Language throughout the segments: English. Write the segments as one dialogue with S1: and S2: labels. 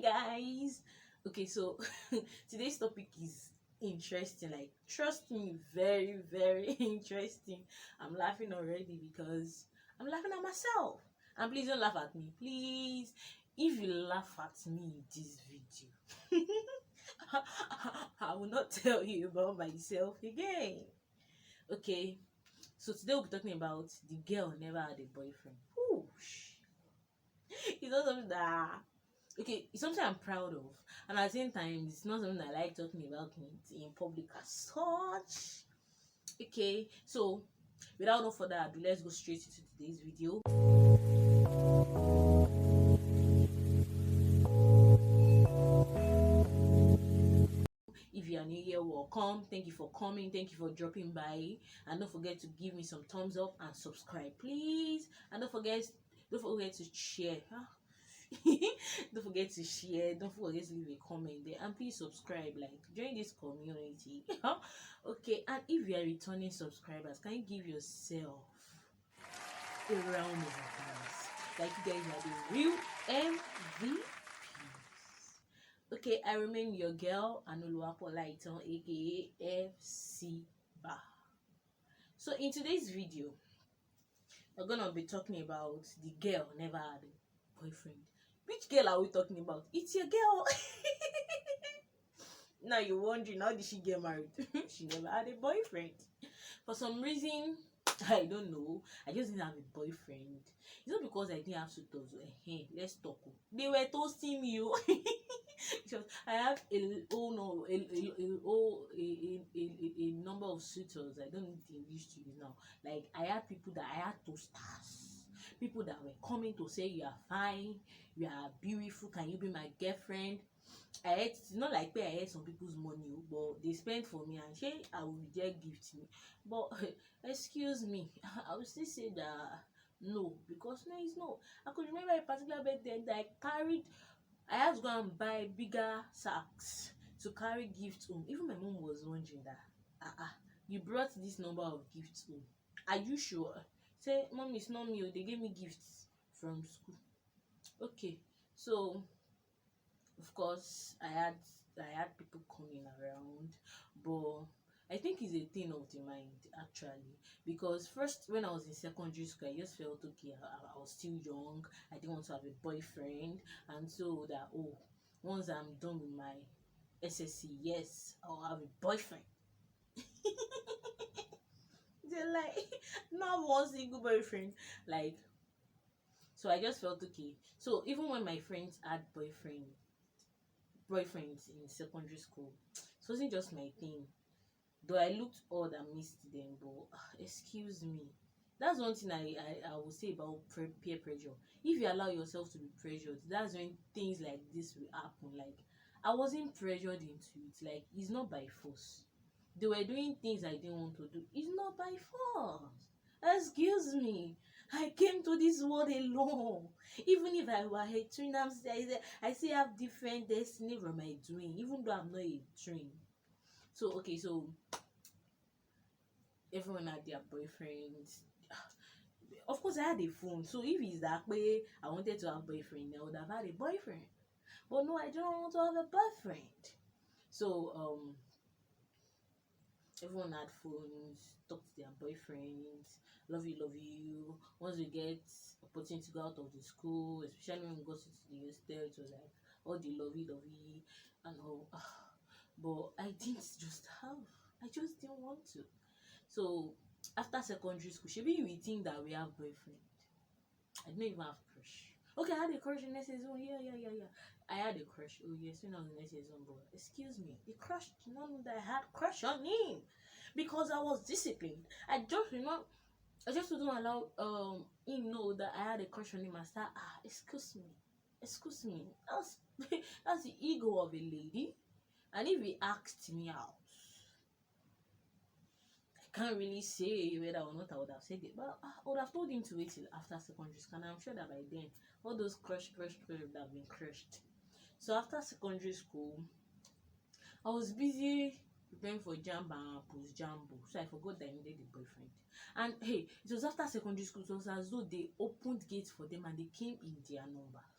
S1: Guys, okay, so today's topic is interesting. Like, trust me, very, very interesting. I'm laughing already because I'm laughing at myself. And please don't laugh at me, please. If you laugh at me in this video, I will not tell you about myself again. Okay, so today we'll be talking about the girl never had a boyfriend. Whoosh. It's not something that okay, it's something I'm proud of, and at the same time, it's not something I like talking about in public as such. Okay, so without no further ado, let's go straight into today's video. If you are new here, welcome. Thank you for coming. Thank you for dropping by, and don't forget to give me some thumbs up and subscribe, please. And don't forget to share. Don't forget to share, don't forget to leave a comment there, and please subscribe, like, join this community. Okay, and if you are returning subscribers, can you give yourself a round of applause? Like, you guys are the real MVPs. Okay, I remain your girl, Aanuoluwapo Christiana, aka FC Bar. So in today's video, we're gonna be talking about the girl never had a boyfriend. Which girl are we talking about? It's your girl. Now you're wondering, how did she get married? She never had a boyfriend. For some reason, I don't know, I just didn't have a boyfriend. It's not because I didn't have suitors. Hey, let's talk. They were toasting me. Because I have a number of suitors. I don't need the English to use now. Like, I had people that I had toasters. People that were coming to say, you are fine, you are beautiful, can you be my girlfriend? It's not like I had some people's money, but they spent for me, and say I will reject gift me. But excuse me, I will still say that no, because no is no. I could remember a particular birthday that I had to go and buy bigger sacks to carry gifts home. Even my mom was wondering that you brought this number of gifts home. Are you sure? Say, Mom, it's not me. They gave me gifts from school. Okay, so of course I had people coming around, but I think it's a thing of the mind actually, because first when I was in secondary school, I just felt okay. I was still young. I didn't want to have a boyfriend, and so that once I'm done with my SSC, yes, I'll have a boyfriend. They're like, not one single boyfriend, like. So I just felt okay. So even when my friends had boyfriends in secondary school, it wasn't just my thing. Though I looked odd and missed them, but excuse me. That's one thing I will say about peer pressure. If you allow yourself to be pressured, that's when things like this will happen. Like, I wasn't pressured into it. Like, it's not by force. They were doing things I didn't want to do. It's not by force. Excuse me. I came to this world alone. Even if I were a twin, I still have different destiny from my twin, even though I'm not a twin. So okay, so everyone had their boyfriends. Of course, I had a phone. So if it's that way, I wanted to have a boyfriend, I would have had a boyfriend. But no, I don't want to have a boyfriend. So everyone had phones, talked to their boyfriends, love you. Once we get opportunity to go out of the school, especially when we got to the hostel, it was like all the lovey and all. But I didn't just have. I just didn't want to. So after secondary school, maybe you will think that we have boyfriend. I didn't even have crush. Okay, I had a crush in SS1. Yeah. I had a crush. Oh yes, when I was in SS1, but excuse me, the crush did not know that I had crush on him because I was disciplined. I just wouldn't allow him know that I had a crush on him and start excuse me. That's the ego of a lady. And if he asked me out, I can't really say whether or not I would have said it, but I would have told him to wait till after secondary school, and I'm sure that by then all those crush would have been crushed. So after secondary school, I was busy preparing for JAMB and post JAMBO, so I forgot that I needed a boyfriend. And hey, it was after secondary school, it was as though they opened gates for them and they came in their numbers.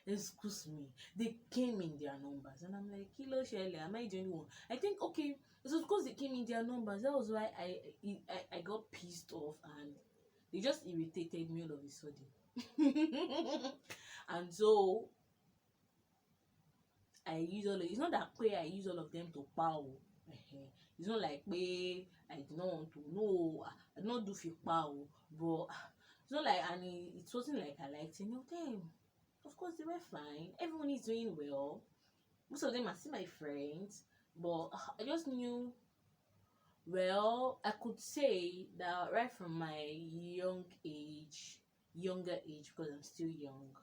S1: Excuse me. They came in their numbers, and I'm like, Kilo Shelley, am I the only one? I think okay, so because they came in their numbers, that was why I got pissed off, and they just irritated me all of a sudden. And so I use all of, it's not that way I use all of them to pow. It's not like way I did not want to know. I did not do fit pow, but it's not like, and it wasn't like I liked any of them. Of course they were fine. Everyone is doing well. Most of them are still my friends, but I just knew, well, I could say that right from my younger age, because I'm still young,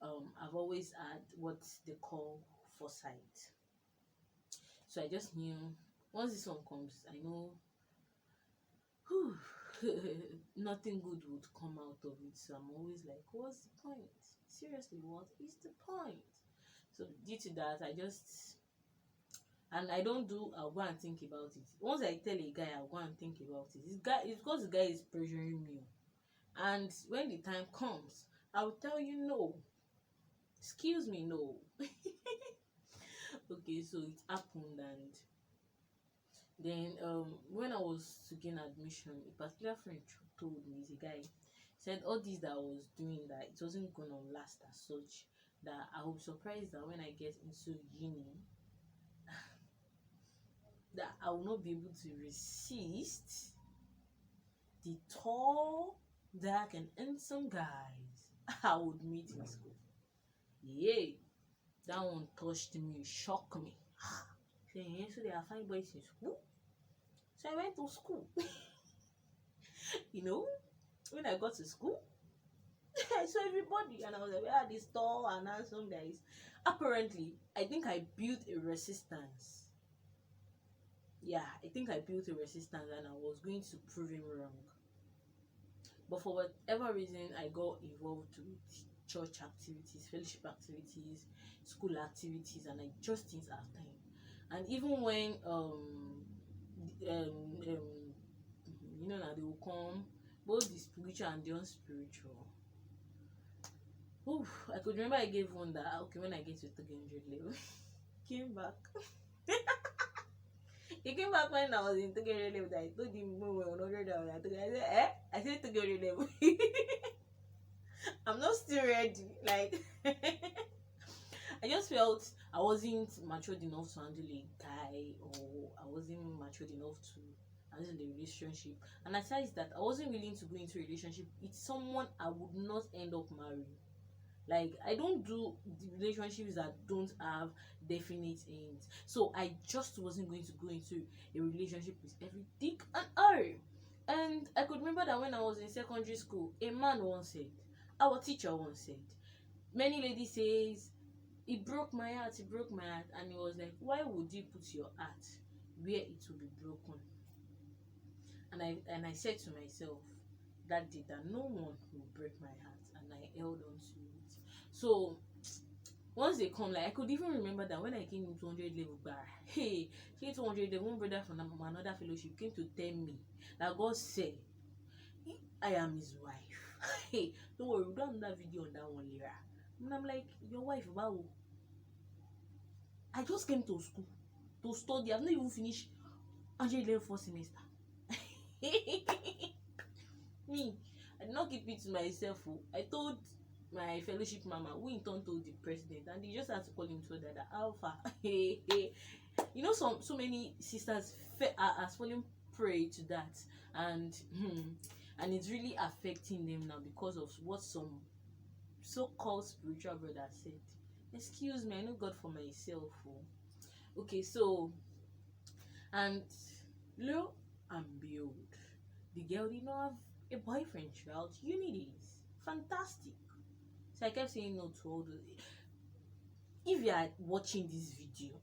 S1: I've always had what they call foresight. So I just knew once this one comes, I know whew, nothing good would come out of it. So I'm always like, what's the point? Seriously, what is the point? So due to that, I just, and I don't do, I'll go and think about it. Once I tell a guy, I'll go and think about it. This guy, it's because the guy is pressuring me. And when the time comes, I'll tell you no. Excuse me, no. Okay, so it happened, and then when I was to gain admission, a particular friend told me, he's a guy, said all this that I was doing, that it wasn't gonna last as such, that I was surprised that when I get into uni, that I will not be able to resist the tall, dark, and handsome guys I would meet in school. Yeah, that one touched me, shocked me. Saying, yeah, so there are fine boys in school. So I went to school. You know, when I got to school, I saw everybody, and I was like, where are these tall and handsome guys? Apparently, I think I built a resistance. Yeah, I think I built a resistance, and I was going to prove him wrong. But for whatever reason, I got involved with church activities, fellowship activities, school activities, and I just didn't have time. And even when you know, now they will come, both the spiritual and the unspiritual. Oof, I could remember I gave one that, okay, when I get to 300 level, came back. He came back when I was in 300 level. I told him when we were 100 level. I said, eh? I said 300 level. I'm not still ready. Like, I just felt I wasn't matured enough to handle a guy, or I wasn't matured enough to handle the relationship. And aside that, I wasn't willing to go into a relationship with someone I would not end up marrying. Like, I don't do the relationships that don't have definite ends. So I just wasn't going to go into a relationship with every dick and harry. And I could remember that when I was in secondary school, a man once said, our teacher once said, many ladies says, it broke my heart, and he was like, why would you put your heart where it will be broken? And I said to myself that day that no one will break my heart, and I held on to it. So once they come, like, I could even remember that when I came into 100 level bar, hey, came to 100 level, one brother from another fellowship came to tell me that God said, I am his wife. Hey, don't worry, we don't have that video on that one later. And I'm like, your wife, wow. I just came to school to study. I've not even finished 100 level first semester. Me, I did not keep it to myself. I told my fellowship mama, who in turn told the president, and they just had to call him to that alpha. You know, so many sisters are falling prey to that, and it's really affecting them now because of what some so-called spiritual brother said. Excuse me, I know God for myself. Okay, so, and lo and behold, the girl did not have a boyfriend throughout uni days. Fantastic. So I kept saying no to all those. If you are watching this video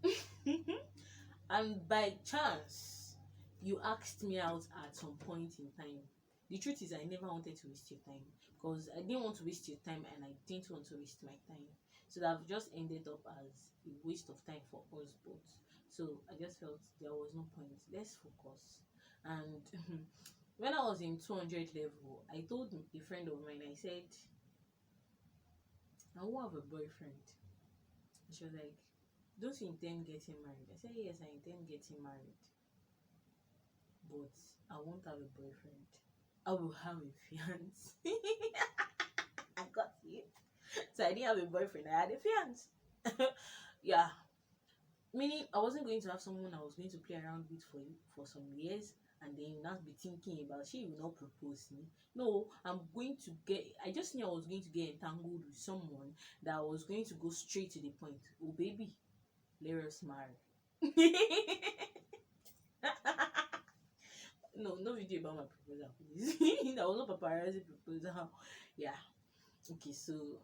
S1: and by chance you asked me out at some point in time, the truth is I never wanted to waste your time, because I didn't want to waste your time, and I didn't want to waste my time. So that I've just ended up as a waste of time for us both. So I just felt there was no point. Let's focus. And when I was in 200 level, I told a friend of mine, I said, I won't have a boyfriend. And she was like, don't you intend getting married? I said, yes, I intend getting married, but I won't have a boyfriend. I will have a fiance. I got it. So I didn't have a boyfriend, I had a fiance. Yeah. Meaning I wasn't going to have someone I was going to play around with for some years and then not be thinking about she will not propose me. No, I just knew I was going to get entangled with someone that was going to go straight to the point. Oh baby, let us marry. No, no video about my proposal, please. That was not paparazzi proposal. Yeah. Okay, so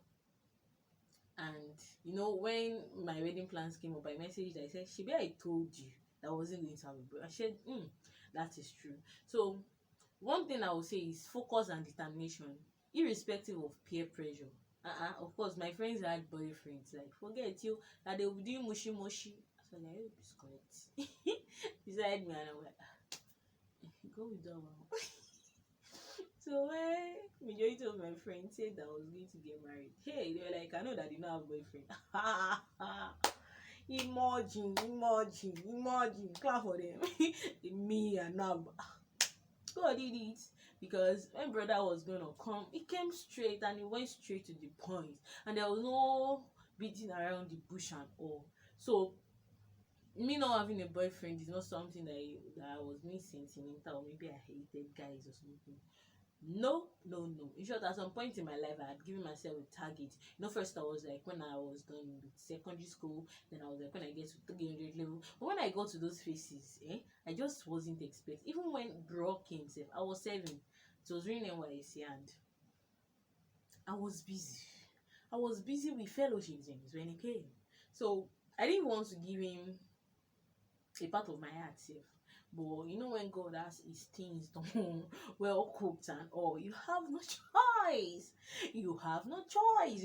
S1: and when my wedding plans came up, I messaged, I said, Shibi, I told you that I wasn't going to have a boy. I said, that is true. So one thing I would say is focus and determination, irrespective of peer pressure. Of course, my friends had boyfriends. Like, forget you, that they will be doing mushy mushy. So I hope it's correct. Beside me, and I'm like, go with that one. So when majority of my friends said that I was going to get married, hey, they were like, I know that you don't have a boyfriend. Imagine, clap for them. Me and now, God did it, because when brother was gonna come, he came straight and he went straight to the point, and there was no beating around the bush and all. So me not having a boyfriend is not something that I was being sentimental, or maybe I hated guys or something. No, no, no. In short, at some point in my life, I had given myself a target. First I was like when I was done with secondary school, then I was like when I get to 300 level. But when I got to those phases, I just wasn't expecting. Even when bro came, I was 7. It was during NYC and I was busy. I was busy with fellowship things when he came. So I didn't want to give him a part of my heart self. But when God has his things done, well cooked and all, you have no choice. You have no choice.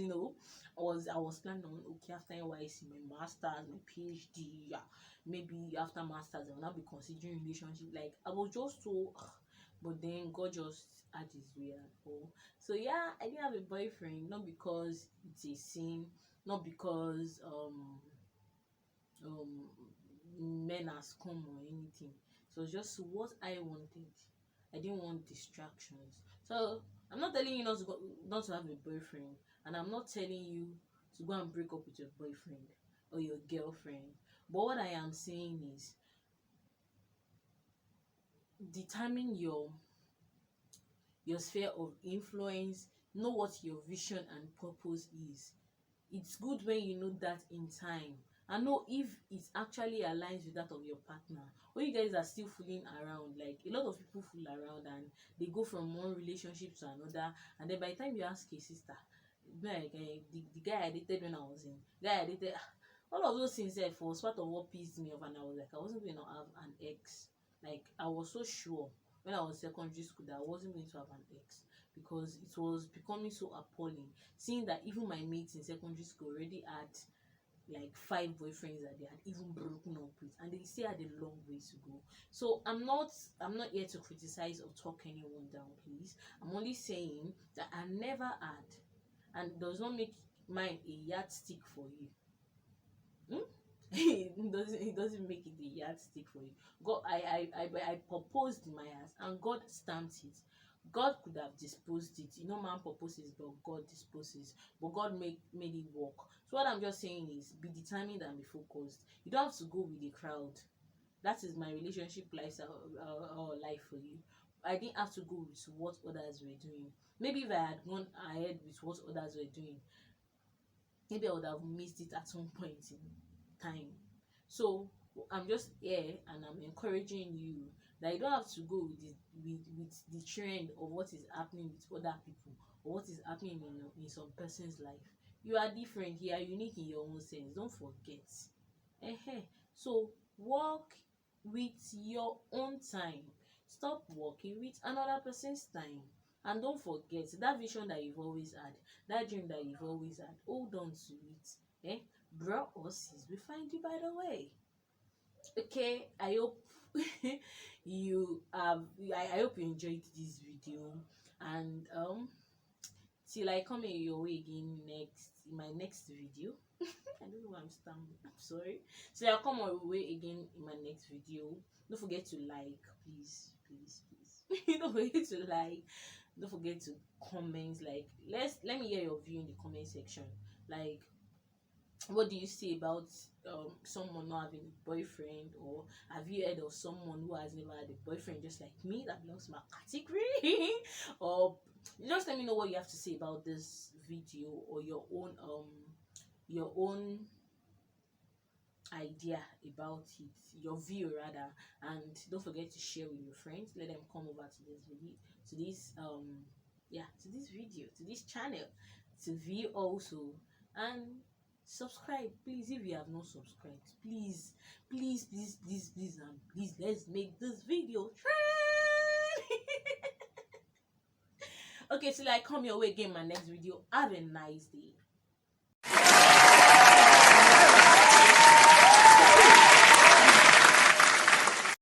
S1: I was planning on, okay, after NYC, my masters, my PhD, yeah, maybe after masters I will not be considering relationship. Like, I was just so but then God just had his way and all. So yeah, I didn't have a boyfriend, not because it's a sin, not because um men has come or anything. So it's just what I wanted. I didn't want distractions. So I'm not telling you not to have a boyfriend, and I'm not telling you to go and break up with your boyfriend or your girlfriend. But what I am saying is, determine your sphere of influence. Know what your vision and purpose is. It's good when you know that in time, and know if it actually aligns with that of your partner, or you guys are still fooling around. Like, a lot of people fool around and they go from one relationship to another, and then by the time you ask a sister, like, the guy I dated when I was in, guy I dated, all of those things was part of what pissed me off, and I was like, I wasn't going to have an ex. Like, I was so sure when I was secondary school that I wasn't going to have an ex, because it was becoming so appalling seeing that even my mates in secondary school already had like 5 boyfriends that they had even broken up with, and they still had a long way to go. So I'm not here to criticize or talk anyone down, please. I'm only saying that I never had, and does not make mine a yardstick for you. It doesn't make it a yardstick for you. God, I proposed my ass and God stamped it. God could have disposed it. Man proposes, but God disposes. But God made it work. So what I'm just saying is, be determined and be focused. You don't have to go with the crowd. That is my relationship lifestyle or life for you. I didn't have to go with what others were doing. Maybe if I had gone ahead with what others were doing, maybe I would have missed it at some point in time. So I'm just here and I'm encouraging you that you don't have to go with the trend of what is happening with other people, or what is happening in some person's life. You are different, you are unique in your own sense, don't forget. So work with your own time. Stop working with another person's time. And don't forget that vision that you've always had, that dream that you've always had, hold on to it. Bro or sis, we find you by the way. Okay, I hope you I hope you enjoyed this video, and till I come in your way again next in my next video. I don't know why I'm stumbling. I'm sorry. So I'll come on your way again in my next video. Don't forget to like, please, please, please. Don't forget to like. Don't forget to comment. Like, let me hear your view in the comment section. Like, what do you say about someone not having a boyfriend, or have you heard of someone who has never had a boyfriend just like me that belongs to my category? Or just let me know what you have to say about this video, or your own idea about it, your view rather. And don't forget to share with your friends, let them come over to this video, to this to this video, to this channel, to view also. And subscribe, please, if you have not subscribed. Please, please, please, please, please, and please, let's make this video trend. Okay, till I come your way again in my next video. Have a nice day.